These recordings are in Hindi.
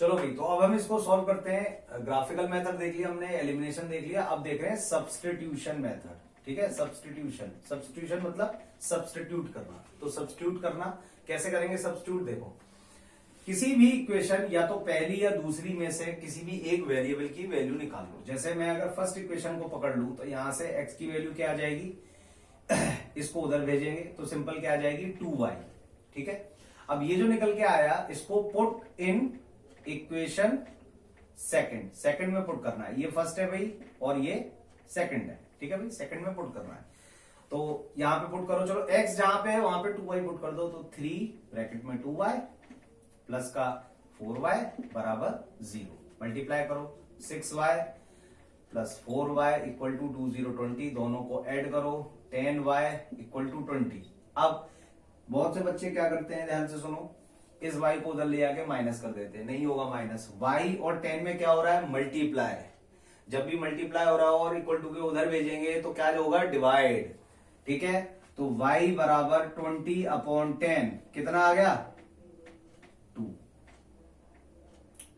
चलो भाई, तो अब हम इसको सॉल्व करते हैं। ग्राफिकल मेथड देख लिया हमने, एलिमिनेशन देख लिया, अब देख रहे हैं सब्स्टिट्यूशन मेथड। ठीक है, सब्स्टिट्यूशन मतलब सब्स्टिट्यूट करना। तो सब्स्टिट्यूट करना कैसे करेंगे? सब्स्टिट्यूट देखो, किसी भी इक्वेशन या तो पहली या दूसरी में से किसी भी एक वेरिएबल की वैल्यू निकाल लो। जैसे मैं अगर फर्स्ट इक्वेशन को पकड़ लूं तो यहां से x की वैल्यू क्या आ जाएगी, इसको उधर भेजेंगे तो सिंपल क्या आ जाएगी 2y। ठीक है, अब ये जो निकल के आया इसको पुट इन इक्वेशन सेकंड में पुट करना है। ये फर्स्ट है भाई और ये सेकंड है। ठीक है भाई, सेकंड में पुट करना है। तो यहां पे पुट करो, चलो x जहां पे है वहां पे 2y पुट कर दो, तो 3 ब्रैकेट में 2y प्लस का 4y बराबर 0। मल्टीप्लाई करो 6y plus 4y equal to 2 0 20, दोनों को ऐड करो 10y इक्वल टू 20। अब बहुत से बच्चे क्या करते हैं, ध्यान से सुनो, इस y को उधर ले आके माइनस कर देते हैं। नहीं होगा माइनस, y और 10 में क्या हो रहा है, मल्टीप्लाई है। जब भी मल्टीप्लाई हो रहा हो और इक्वल टू के उधर भेजेंगे तो क्या होगा, डिवाइड। ठीक है, तो y बराबर 20/10 कितना आ गया, 2।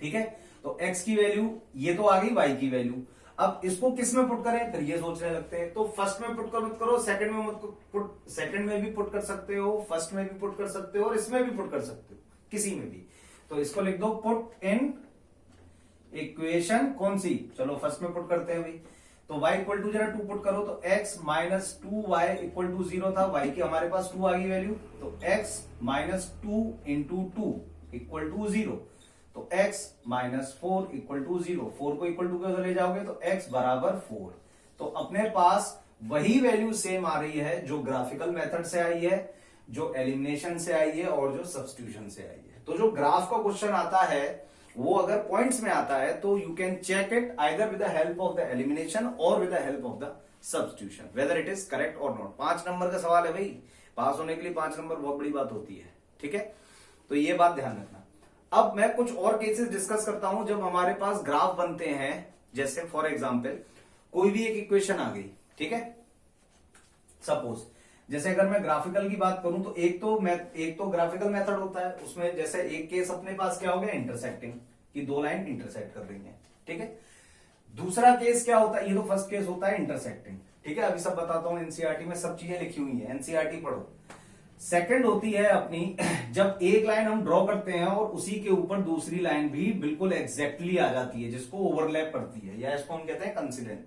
ठीक है, तो x की वैल्यू ये तो आ गई, y की वैल्यू। अब इसको किस में पुट करें, फिर ये सोचने लगते हैं। तो फर्स्ट में पुट कर मत करो, सेकंड में मत पुट, सेकंड में भी पुट कर सकते हो, फर्स्ट में भी पुट कर सकते हो और इसमें भी पुट कर सकते हो, किसी में भी। तो इसको लिख दो पुट इन इक्वेशन कौन सी, चलो फर्स्ट में पुट करते हैं भाई। तो y इक्वल टू जरा 2 पुट करो, तो x minus 2y equal to 0 था, y की हमारे पास 2 आ गई वैल्यू, तो x minus 2 into 2 equal to 0। तो x माइनस 4 इक्वल टू 0, 4 को इक्वल टू के उधर ले जाओगे तो x बराबर 4। तो अपने पास वही वैल्यू सेम आ रही है जो ग्राफिकल मेथड से आई है, जो एलिमिनेशन से आई है और जो सब्स्टिट्यूशन से आई है। तो जो ग्राफ का क्वेश्चन आता है वो अगर पॉइंट्स में आता है तो you can check it either with the help of the elimination और with the help of the substitution, whether it is correct और नॉट। 5 नंबर का सवाल है भाई, पास होने के लिए 5 नंबर बहुत बड़ी बात होती है। ठीक है, तो ये बात ध्यान रखना। अब मैं कुछ और केसेस डिस्कस करता हूं जब हमारे पास ग्राफ बनते हैं। जैसे फॉर एग्जांपल कोई भी एक इक्वेशन आ गई, ठीक है, सपोज जैसे अगर मैं ग्राफिकल की बात करूं तो एक तो ग्राफिकल मेथड होता है, उसमें जैसे एक केस अपने पास क्या हो गया, इंटरसेक्टिंग, कि दो लाइन इंटरसेक्ट कर रही हैं। ठीक है, दूसरा केस क्या होता है, ये तो फर्स्ट केस होता है इंटरसेक्टिंग। ठीक है, अभी सब बताता हूं, एनसीईआरटी में सब चीजें लिखी हुई है, एनसीईआरटी पढ़ो। सेकंड होती है अपनी जब एक लाइन हम ड्रॉ करते हैं और उसी के ऊपर दूसरी लाइन भी बिल्कुल एग्जैक्टली आ जाती है, जिसको ओवरलैप करती है, या इसको हम कहते हैं कंसिडेंट।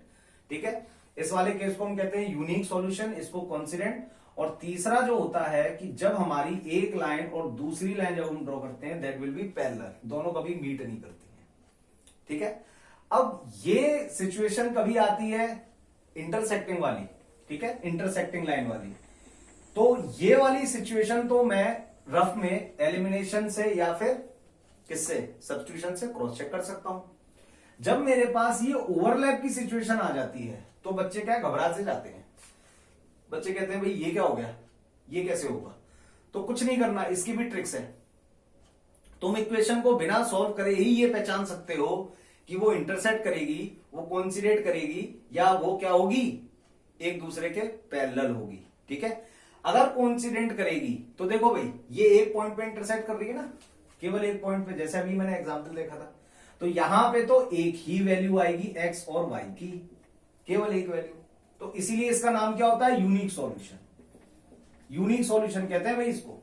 ठीक है, इस वाले केस को हम कहते हैं यूनिक सॉल्यूशन, इसको कॉन्सिडेंट। और तीसरा जो होता है कि जब हमारी एक लाइन और दूसरी लाइन जब हम ड्रॉ करते हैं दैट विल बी पैरेलल, दोनों कभी मीट नहीं करती हैं। ठीक है, अब ये सिचुएशन कभी आती है इंटरसेक्टिंग वाली, ठीक है, इंटरसेक्टिंग लाइन वाली। तो ये वाली सिचुएशन तो मैं रफ में एलिमिनेशन से या फिर किससे, सब्स्टिट्यूशन से क्रॉस चेक कर सकता हूं। जब मेरे पास ये ओवरलैप की सिचुएशन आ जाती है तो बच्चे क्या घबरा से जाते हैं, बच्चे कहते हैं भाई ये क्या हो गया, ये कैसे होगा। तो कुछ नहीं करना, इसकी भी ट्रिक्स है। तुम इक्वेशन को बिना सॉल्व करे ही ये पहचान सकते हो कि वो इंटरसेक्ट करेगी, वो कोइंसिडेंट करेगी, या वो क्या होगी, एक दूसरे के पैरेलल होगी। ठीक है, अगर कोइंसिडेंट करेगी तो देखो भाई ये एक पॉइंट पे इंटरसेक्ट कर रही है ना, केवल एक पॉइंट पे, जैसे अभी मैंने एग्जांपल देखा था। तो यहां पे तो एक ही वैल्यू आएगी x और y की, केवल एक वैल्यू। तो इसीलिए इसका नाम क्या होता है, यूनिक सॉल्यूशन। यूनिक सॉल्यूशन कहते हैं भाई इसको।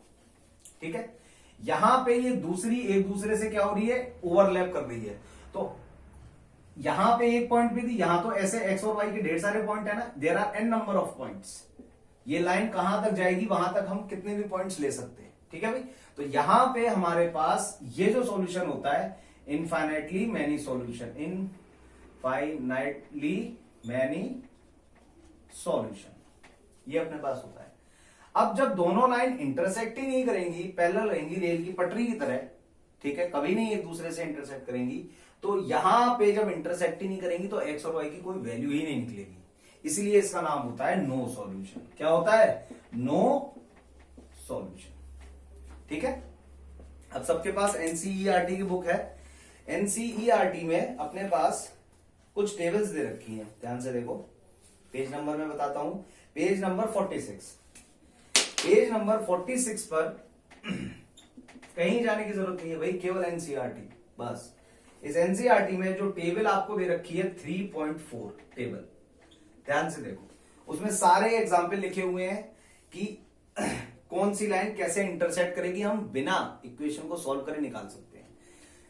ठीक है, यहां पे ये दूसरी एक दूसरे से क्या हो रही है, ओवरलैप कर रही है। तो यहां पे एक पॉइंट भी थी, यहां तो ऐसे x और y के ढेर सारे पॉइंट है ना, there are n number of points. ये लाइन कहां तक जाएगी, वहां तक हम कितने भी पॉइंट्स ले सकते हैं। ठीक है भाई, तो यहां पे हमारे पास ये जो सॉल्यूशन होता है, infinitely many solution, infinitely many solution, ये अपने पास होता है। अब जब दोनों लाइन इंटरसेक्ट ही नहीं करेंगी, पैरेलल रहेंगी रेल की पटरी की तरह, ठीक है, कभी नहीं एक दूसरे से इंटरसेक्ट करेंगी, तो यहां पे जब इंटरसेक्ट ही नहीं करेंगी तो एक्स और वाई की कोई वैल्यू ही नहीं निकलेगी। इसलिए इसका नाम होता है नो सॉल्यूशन। क्या होता है, नो सॉल्यूशन। ठीक है, अब सबके पास एनसीईआरटी की बुक है। एनसीईआरटी में अपने पास कुछ टेबल्स दे रखी हैं, ध्यान से देखो। पेज नंबर में बताता हूं, पेज नंबर 46। पेज नंबर 46 पर कहीं जाने की जरूरत नहीं है भाई, केवल एनसीईआरटी बस इस एनसीईआरटी में जो टेबल आपको दे रखी है 3.4 टेबल, ध्यान से देखो, उसमें सारे एग्जाम्पल लिखे हुए हैं कि कौन सी लाइन कैसे इंटरसेक्ट करेगी, हम बिना इक्वेशन को सॉल्व करे निकाल सकते हैं।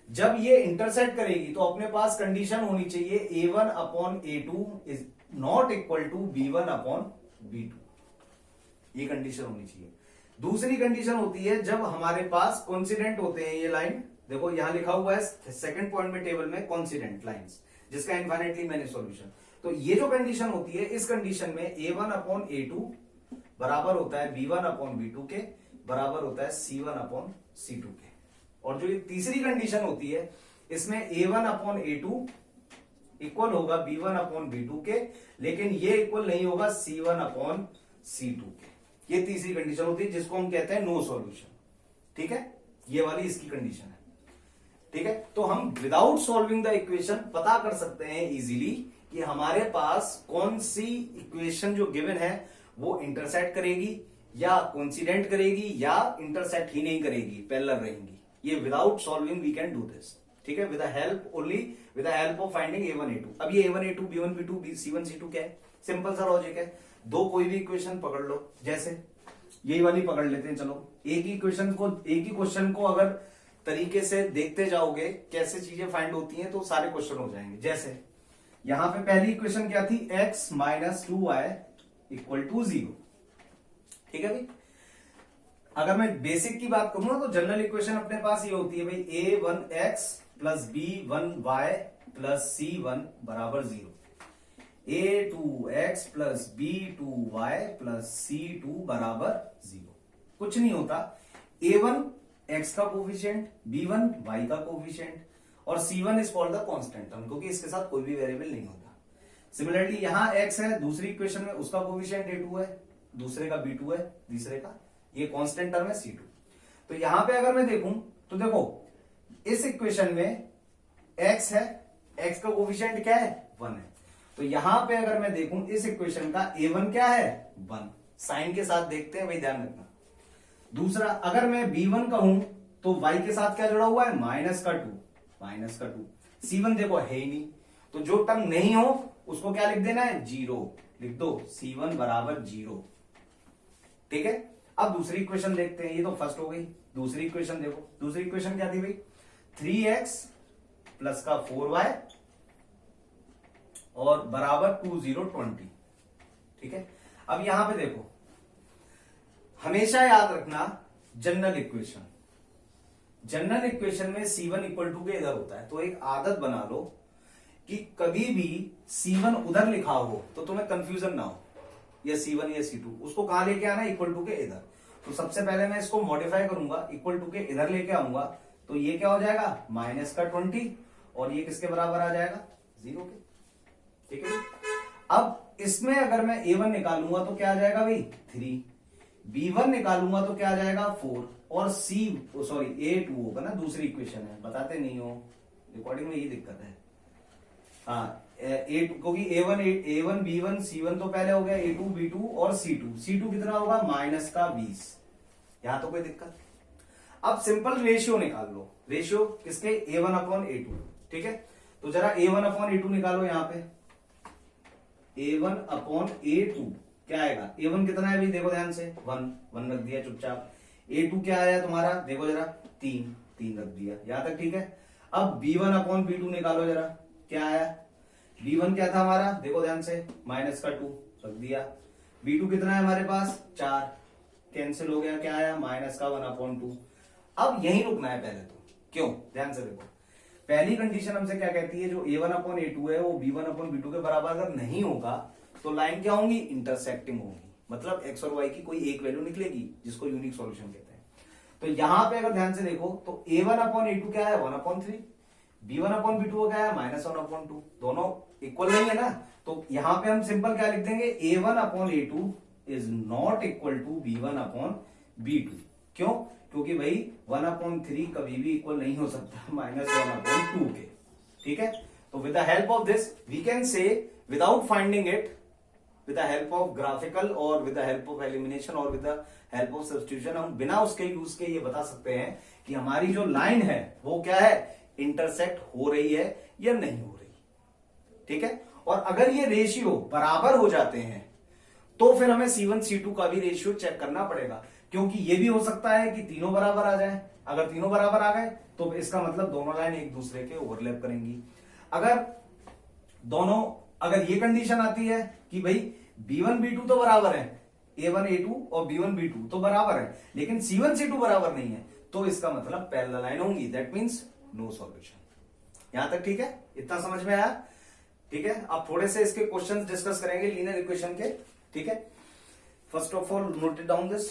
जब ये इंटरसेक्ट करेगी तो अपने पास कंडीशन होनी चाहिए a1 upon a2 is not equal to b1 upon b2, ये कंडीशन होनी चाहिए। दूसरी कंडीशन होती है जब हमारे पास कॉन्सिडेंट होते हैं ये लाइन, देखो यहां लिखा हुआ है सेकंड पॉइंट में टेबल में कॉन्सिडेंट लाइंस, जिसका इनफाइनाइटली मैनी सॉल्यूशन। तो ये जो कंडीशन होती है, इस कंडीशन में a1 अपॉन a2 बराबर होता है b1 अपॉन b2 के, बराबर होता है c1 अपॉन c2 के। और जो ये तीसरी कंडीशन होती है, इसमें a1 अपॉन a2 इक्वल होगा b1 अपॉन b2 के, लेकिन ये इक्वल नहीं होगा c1 अपॉन c2 के। ये तीसरी कंडीशन होती है जिसको हम कहते हैं नो सॉल्यूशन, ठीक है, ये वाली इसकी कंडीशन है, ठीक है। तो हम विदाउट सॉल्विंग द इक्वेशन पता कर सकते हैं इजीली कि हमारे पास कौन सी इक्वेशन जो गिवन है वो इंटरसेक्ट करेगी या कोइंसिडेंट करेगी या इंटरसेक्ट ही नहीं करेगी, पैरेलल रहेंगी। ये without solving we can do this, ठीक है, with the help only with the help of finding a1 a2। अब ये a1 a2 b1 b2 c1 c2 क्या है, सिंपल सा लॉजिक है। दो कोई भी इक्वेशन पकड़ लो, जैसे यही वाली पकड़ लेते हैं, चलो एक ही क्वेश्चन को अगर तरीके से देखते जाओगे कैसे चीजें फाइंड होती हैं तो सारे क्वेश्चन हो जाएंगे। जैसे यहां पे पहली इक्वेशन क्या थी, x minus 2y equal to 0, ठीक है भाई। अगर मैं बेसिक की बात करूं तो जनरल इक्वेशन अपने पास ये होती है भाई a1x plus b1y plus c1 बराबर 0, a2x plus b2y plus c2 बराबर 0। कुछ नहीं होता, a1 x का कोफिशिएंट, b1 y का कोफिशिएंट और c1 is called the constant term, क्योंकि इसके साथ कोई भी वेरिएबल नहीं होता। सिमिलरली यहां x है, दूसरी इक्वेशन में उसका कोफिशिएंट a2 है, दूसरे का b2 है, तीसरे का ये कांस्टेंट टर्म है c2। तो यहां पे अगर मैं देखूं तो देखो इस इक्वेशन में x है, x का कोफिशिएंट क्या है, 1 है। तो यहां पे अगर मैं देखूं इस इक्वेशन का a1 क्या है, 1, साइन के साथ देखते हैं भाई, ध्यान रखना। दूसरा अगर मैं b1 कहूं तो y के साथ क्या जुड़ा हुआ है, माइनस का 2, c1 देखो है ही नहीं, तो जो टर्म नहीं हो उसको क्या लिख देना है, 0 लिख दो, c1 बराबर 0, ठीक है। अब दूसरी इक्वेशन देखते हैं, ये तो फर्स्ट हो गई। दूसरी इक्वेशन देखो, दूसरी इक्वेशन क्या थी भाई, 3x प्लस का 4y और बराबर 2 0 20, ठीक है। अब यहां पे देखो, हमेशा याद रखना जनरल इक्वेशन में c1 इक्वल टू के इधर होता है। तो एक आदत बना लो कि कभी भी c1 उधर लिखा हो तो तुम्हें कंफ्यूजन ना हो, या c1 या c2, उसको कहां लेके आना, इक्वल टू के इधर। तो सबसे पहले मैं इसको मॉडिफाई करूंगा, इक्वल टू के इधर लेके आऊंगा, तो ये क्या हो जाएगा, माइनस का 20 और ये किसके बराबर आ जाएगा, 0 के, ठीक है। अब इसमें अगर मैं a1 निकालूंगा तो क्या आ जाएगा भाई, 3, b1 निकालूंगा तो क्या आ जाएगा, 4 और a2 होगा ना, दूसरी इक्वेशन है, बताते नहीं हो, रिकॉर्डिंग में ये दिक्कत है। हाँ, क्योंकि a1 b1 c1 तो पहले हो गया, a2 b2 और c2 कितना होगा, माइनस का 20, यहां तो कोई दिक्कत। अब सिंपल रेशियो निकाल लो, रेशियो किसके, a1 अपॉन a2, ठीक है। तो जरा a1 अपॉन a2 निकालो, यहां पे a1 अपॉन a2 क्या आएगा, a1 कितना है भाई, देखो ध्यान से, 1 रख दिया चुपचाप। a2 क्या आया तुम्हारा, देखो जरा, 3 रख दिया, यहां तक ठीक है। अब b1 अपॉन b2 निकालो जरा, क्या आया, b1 क्या था हमारा, देखो ध्यान से, माइनस का 2 रख दिया। b2 कितना है हमारे पास, 4, कैंसिल हो गया, क्या आया, माइनस का 1/2। अब यही रुकना है पहले तो, क्यों, ध्यान से देखो, पहली कंडीशन हमसे क्या कहती है, जो a1 अपॉन a2 है वो b1 अपॉन b2 के बराबर अगर नहीं होगा तो लाइन क्या होंगी, इंटरसेक्टिंग होंगी, मतलब x और y की कोई एक वैल्यू निकलेगी, जिसको यूनिक सॉल्यूशन कहते हैं। तो यहां पे अगर ध्यान से देखो तो a1 अपॉन a2 क्या है, 1/3, b1 अपॉन b2 क्या है, -1/2, दोनों इक्वल नहीं है ना। तो यहां पे हम सिंपल क्या लिख देंगे, a1 upon a2 is not equal to b1 upon b2, क्यों, क्योंकि भाई 1/3 कभी भी इक्वल नहीं हो सकता -1/2 के, ठीक है। तो with the help of this we can say, without finding it, with the help of graphical और with the help of elimination और with the help of substitution, हम बिना उसके यूज के ये बता सकते हैं कि हमारी जो लाइन है वो क्या है, इंटरसेक्ट हो रही है या नहीं हो रही। ठीक है, और अगर ये रेशियो बराबर हो जाते हैं तो फिर हमें C1 C2 का भी रेशियो चेक करना पड़ेगा, क्योंकि ये भी हो सकता है कि तीनों बराबर आ जाए। अगर तीनों बराबर आ गए तो इसका मतलब दोनों लाइन एक दूसरे के ओवरलैप करेंगी। अगर ये कंडीशन आती है कि भाई B1 B2 तो बराबर है, A1 A2 और B1 B2 तो बराबर है, लेकिन C1 C2 बराबर नहीं है, तो इसका मतलब पैरेलल लाइन होंगी। That means no solution. यहां तक ठीक है? इतना समझ में आया? ठीक है, आप थोड़े से इसके क्वेश्चंस डिस्कस करेंगे लीनियर इक्वेशन के। ठीक है, first of all note it down this.